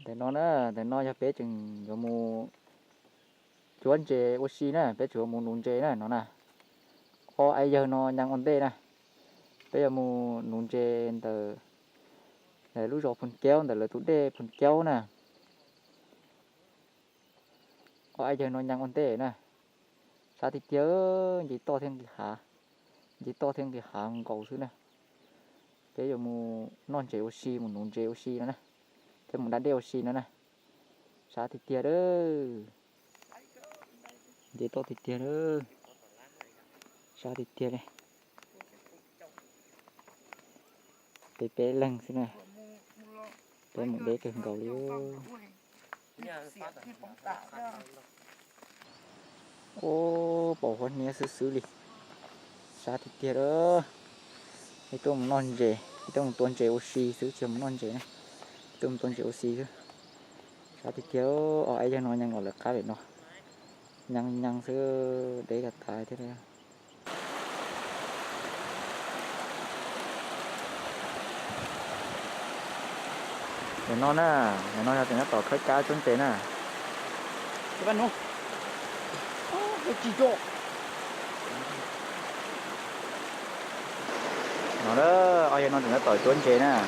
để nó nữa để nó cho bé chừng có mu chuan chế oxy nè bé chúa mu nún chế nè nó nè có ai giờ nó nhang ổn tê nè bây giờ mu nún chế từ để lúc rồi phần kéo để là tụt đê phần kéo nè có ai giờ nó nhang ổn tê nè sao thì nhớ gì to thêm thì hả cầu thứ nè bây giờ mu non chế oxy mu nún chế oxy nữa nè thêm một đá đeo oxy nữa nè sao thì tia đó gì to thì tia đó sao thì tia này bé bé lăng thế này bé một bé cần cầu liêu ô bỏ con nhé xử lý sao thì tia đó cái tôm non dễ cái tôm tuần dễ oxy xử chấm non dễ này tôm tuần dễ oxy chứ sao thì tia ở ai cho nó nhanh gọi là cá để nó nhăn chứ để gạt tài thế này để nó nè để nó ra thì nó tỏ khơi cá trốn tế nè các bạn không cái chỉ cho nó đó ai nó thì nó tỏ trốn chế nè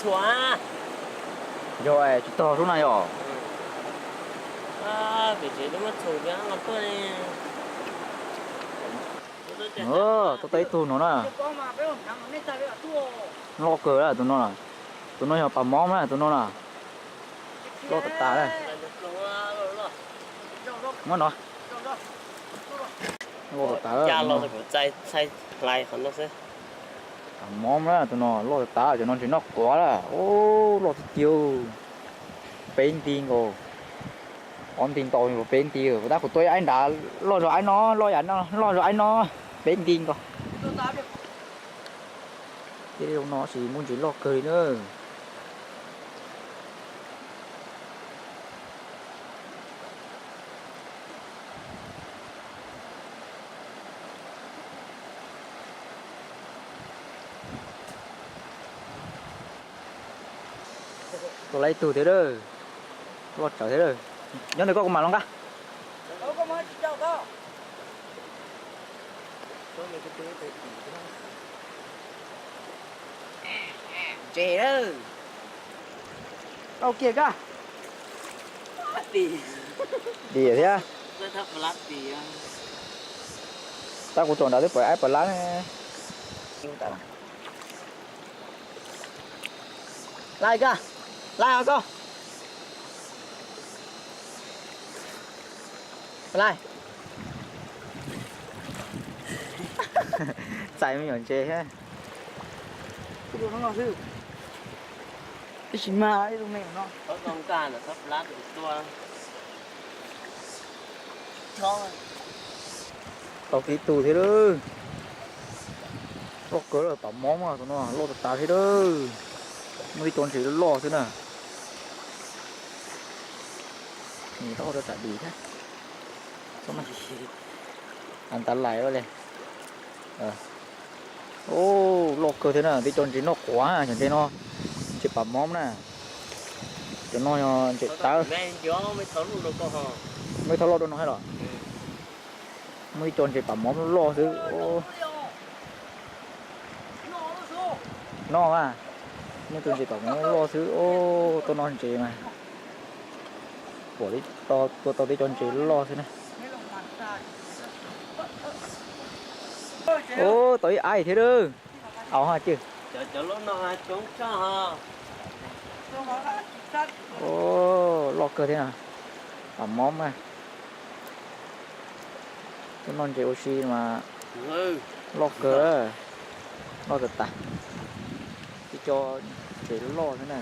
thua rồi chúng to lúc này rồi vị trí nó mất thua cái nó tôi tôi thấy tụi nó nè lo cờ là tụi nó là bà móm này tụi nó nè lo tất cả đây ngon rồi lo tất cả cha lo thì phải chạy lại còn nó sẽ bà móm đó tụi nó lo tất cả cho nó chỉ nó quá là ô lo thật chiều bên tiền rồi on tiền tội của bên tiền của ta của tôi anh đã lo rồi anh nó lo rồi anh nó bên tiền rồi cái điều nó chỉ muốn chỉ lo cười nữa tôi lấy tù thế đó lo trở thế rồi nhớ này có con mà không cả có mấy cháu có trẻ đó đâu kia cả đi đi thế à rất thấp lát thì ta cũng chọn đã tới phải ai phải lá này lại cả lại hả cô lại chạy mới nhọn chê ha cái đồ nó ngon chứ cái gì mà cái đồ này nó có con cá là thấp lát được tua cho tao tí tù thế đó lo cỡ là tao món mà tụi nó lo tất cả thế đó nó đi trốn chỉ lo thế nè nhìn tao đã chạy đi thế sao mà anh ta lại rồi ô lo cỡ thế nè đi trốn chỉ nó quá à chẳng thế nó chỉ bấm món nè cho nó chỉ tao mới thấu luôn có hả mới thấu lo đâu nó hay rồi mới trốn chỉ bấm món nó lo chứ ô no à nhưng tôi chỉ bảo nó lo thứ ô tôi non chị mà bỏ đi to đi cho chị lo thế này ô tới ai thế đâu ảo hả chứ Cho lúc nào chúng cho ô lo cơ thế nào ẩm móm à tôi non chị oxy mà lo cơ lo thật ta đi cho chị lo thế này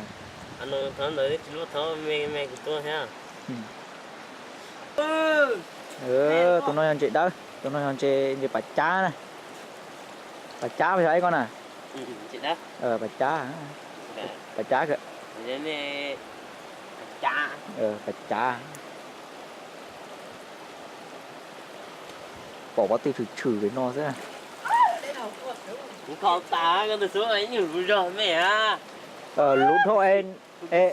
anh thằng đấy chỉ lúc thằng mẹ của tôi ha tôi nói anh chị đâu tôi nói anh chị như bà cha này bà cha phải thấy con à chị đó bà cha hả bà cha kìa nên cha bà cha bỏ bao tiêu thử trừ với nó thế này cũng không ta cái số ấy nhiều rồi mẹ lúc thôi em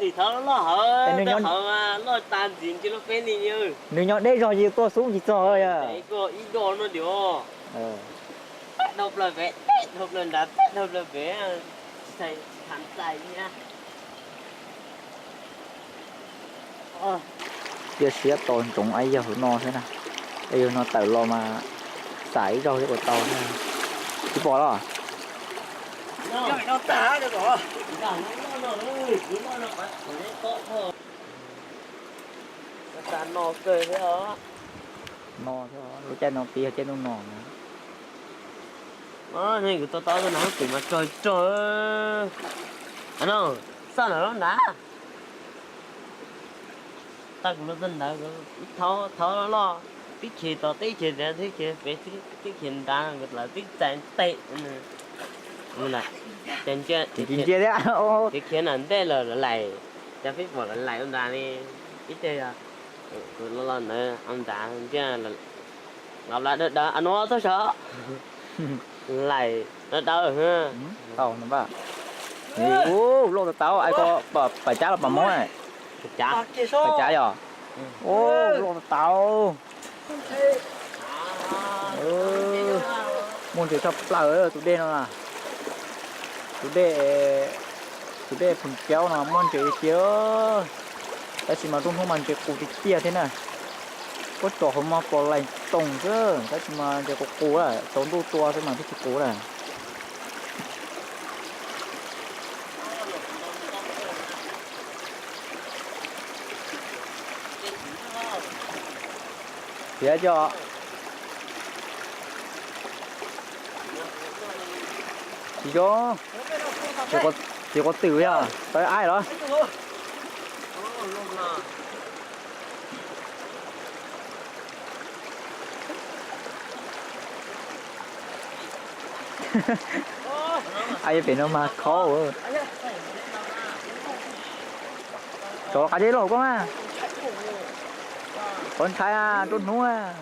thì thằng nó hở hở nó tan dính chứ nó phê đi như nếu nhỏ đây rồi gì tôi xuống gì rồi à đấy có ít đồ nó điều đọc là vẽ đọc là đá đọc là vẽ thầy thằng thầy nha chia sẻ toàn trụng ấy giờ nó thế này bây giờ nó tự lo mà xảy rồi cái tàu này chứ bỏ đó nó tá được rồi nó cười thế đó no thế đó lúc trên nó tia trên nó nò này của tao nó từ mà trời trời anh ơi sao nó đá ta cũng dân đã tháo nó lo tiết chế tao tiết chế ra tiết chế về tiết chế đá gọi là tiết chén tệ này chén chưa thì chia đấy ô tiết chế là đây là lại cho phép bỏ lại ông đá đi ít đây à nó là nữa ông đá chứ là gặp lại được đó anh nói tôi sợ lại nó đau ha tàu nó bảo ô lô tàu ai có bà cha là bà món này chả bà cha rồi ô lô tàu muốn chỉ sắp lỡ tụi đen nó tụi đen phần kéo nó muốn chỉ chiếu tại chỉ mà không mình chỉ cụ thì chia thế này có chỗ hôm mà bỏ lại tổng chứ tại chỉ mà chỉ có cú à tổng đu tua thế mà thích cú này phía cho chỉ có tử à tới ai đó ai phải nó mà khó rồi cho cái đấy rồi con à con trai à đốt núa à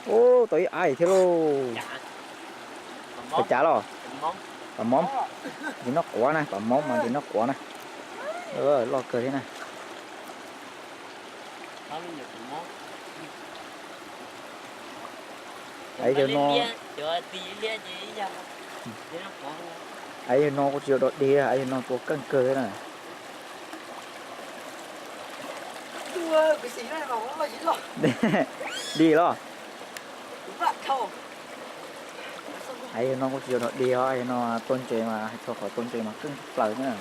ô tới ai thế luôn phải trả rồi bà móm thì nó quả này bà móm mà thì nó quả này lo cười thế này ấy giờ nó ấy giờ nó có chiều đột đi ấy giờ nó có căng cơ thế này đi lo ấy nó có chiều đột đi ấy nó tôn chế mà cho khỏi tôn chế mà cưng lời nữa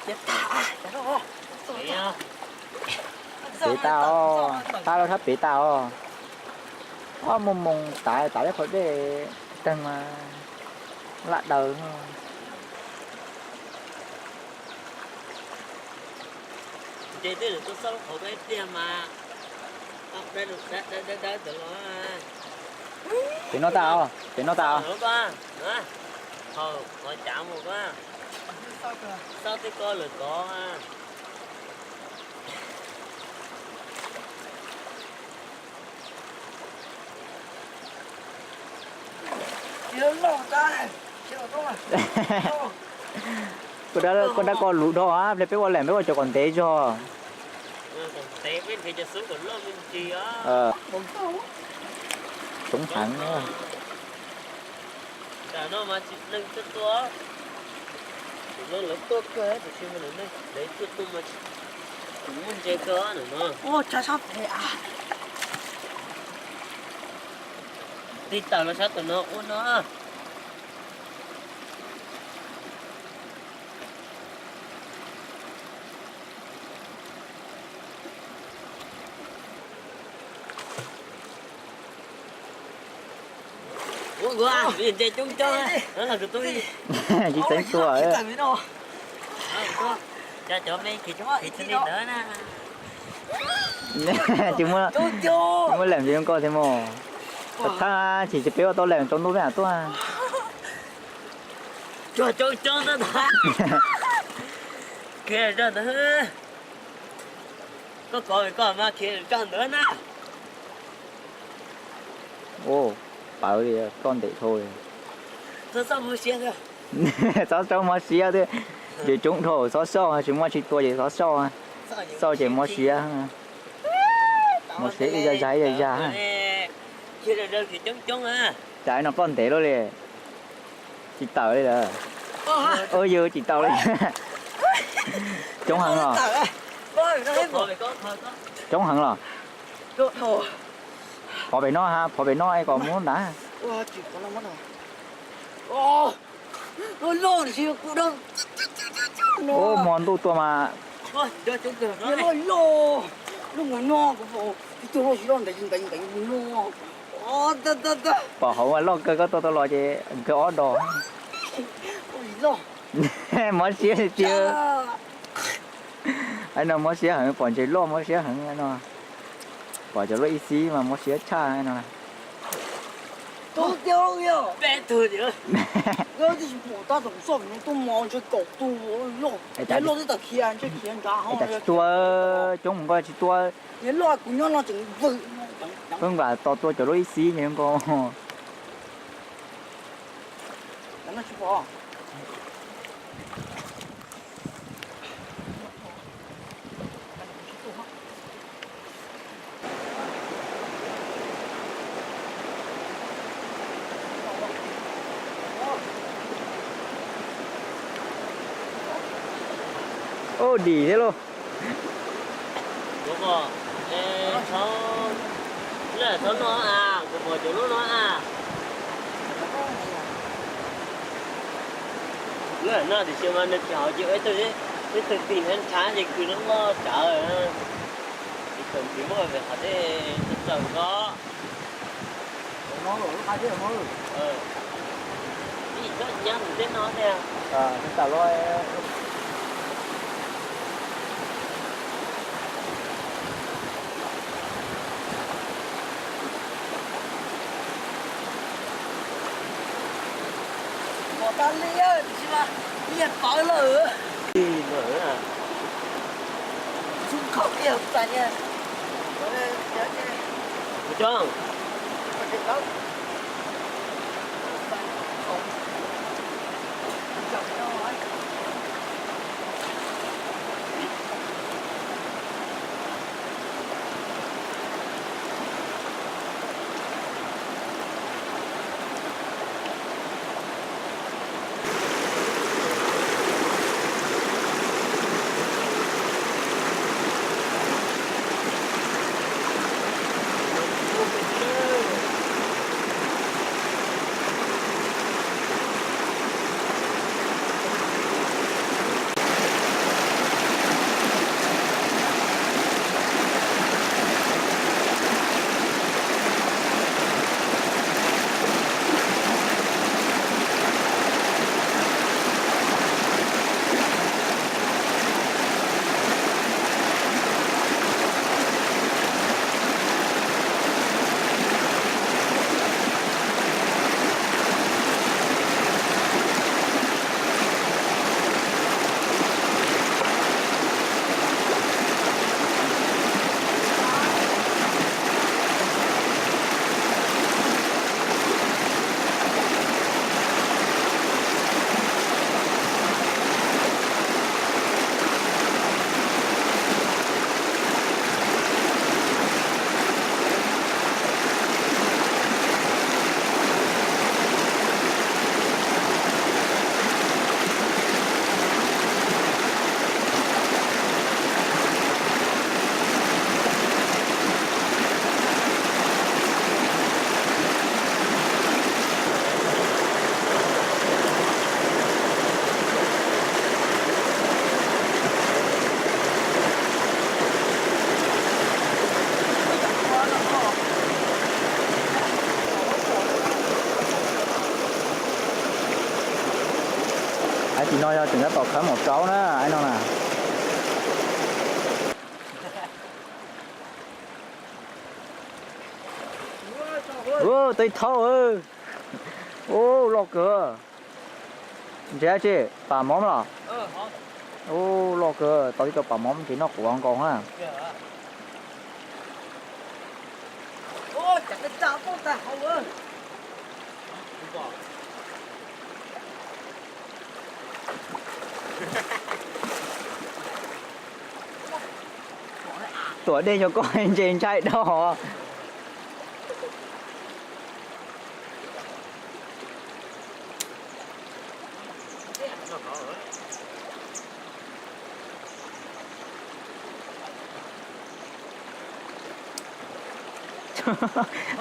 chết bị tao tao thấp bị tao mông tại đấy khỏi để từng mà lạ đời chơi tới được tôi sao không có tiền mà đây được đây được rồi. Tiếng nó tao, tiếng nó tao. Nữa con. Nữa. Thôi, coi chạm một á. Sao cái coi là có à. Con đã có lũ đó á, lấy biết qua lẻm biết qua cho còn té cho. Còn té bên thì cho xuống còn lo bên chi á. Trúng thẳng nữa. Cả nó mà chỉ nâng chút to. Nó lớn tốt cơ thì xin mình lên lấy chút tung mà cũng muốn chơi cơ nữa mà. Ô, chả sắp thế à? Tí tao nó sát tụi nó uống nó. Ủa quá, bây giờ chung cho đó là của tôi. Chỉ tính tua ấy. Cho mấy thì đi đỡ nè. Chỉ muốn làm gì không coi thế mà. Thật ra chỉ biết tôi làm trong tôi tôi à. Cho nó đã. Kìa cho nó. Có mà kìa cho nữa nè. Ồ, bảo thì con để thôi. Sao mua xe rồi? Sao mua xe thế? Chỉ chúng thôi, sao chúng mua chỉ tôi chỉ sao chỉ mua xe. Mua xe đi ra ha. Chưa được đâu thì chống à. Trái nó con thế luôn đi. Chỉ tờ đây là. Ôi giờ chỉ tàu đây. Chống hẳn rồi. Chống hẳn rồi. Phỏ bể nó ha, phỏ bể nó ai còn muốn đá. Ủa, chỉ có 5 mất rồi. Ồ, nó lô thì chưa cụ đâu. Ô, món tua mà. Thôi, cho chúng tôi Nó lô. Nó ngồi no của bộ. Cái tôi nó chỉ lo đánh no. Ô, Bỏ hậu mà lo cơ có tôi lo chứ cái ó đỏ. Ôi lô. Món xía thì chưa. Anh nó món xía hẳn còn chơi lo món xía hẳn anh nó. Bỏ cho nó ít xí mà món xía cha anh nó. Tôi tiêu kìa. bé thôi nữa. Nó thì bộ ta tổng số mình tôi mò cho cậu tôi lô. Cái lô thì tập khiên chứ khiên ra không. Tại tua chúng không có chỉ tua. Cái lô của nó chừng vự. Vâng và to tua cho nó ít xí nhưng có. Nó chụp bỏ. Ô đi thế luôn. Đúng rồi. Ê, sao là sao nó à, của một chỗ nó à. Là nó thì xem anh chào chứ ấy tôi đấy. Cái thực tình hắn khá thì cứ nó lo chờ. Thì cần chỉ mỗi về hạt đấy thật sự có. Nó rồi nó khai thế rồi. Gì có nhá mình đến nó nè. Chúng ta lôi. Ta liệt chứ mà liệt có lửa Gì nữa à? chúng không hiểu cả nha Được chưa? chỉ nói ra chúng ta tỏ khá một cháu nữa anh nói nè ô tôi thâu ơi ô lọ cửa chị chị bà móm là ô lọ cửa tao đi cho bà móm chỉ nó của con ha Ôi, chẳng cái cháu con ta hầu ơi. tuổi đây cho con anh trên chạy đó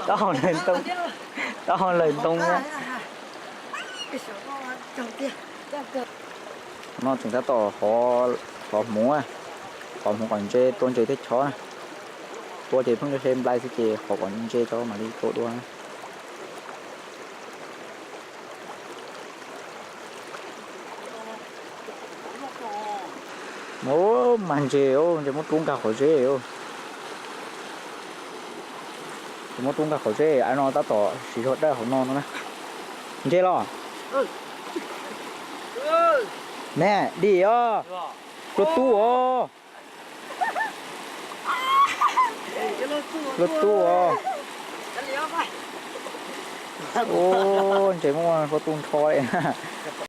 to lên tung to lên tung á Cái小con đầu tiên, chắc cơ. nó chúng ta tỏ khó múa à khó múa còn chơi tuôn chơi thích chó này tua chơi không cho xem lại sẽ chơi khó còn chơi cho mà đi tổ đua mố màn chơi ô chơi mốt tung cả khỏi chơi ô mốt tung cả khỏi chơi ai nó ta tỏ chỉ thuật đây không non nữa chơi lo nè đi ô lột tu ô lột tu ô ô chơi mua có tung thôi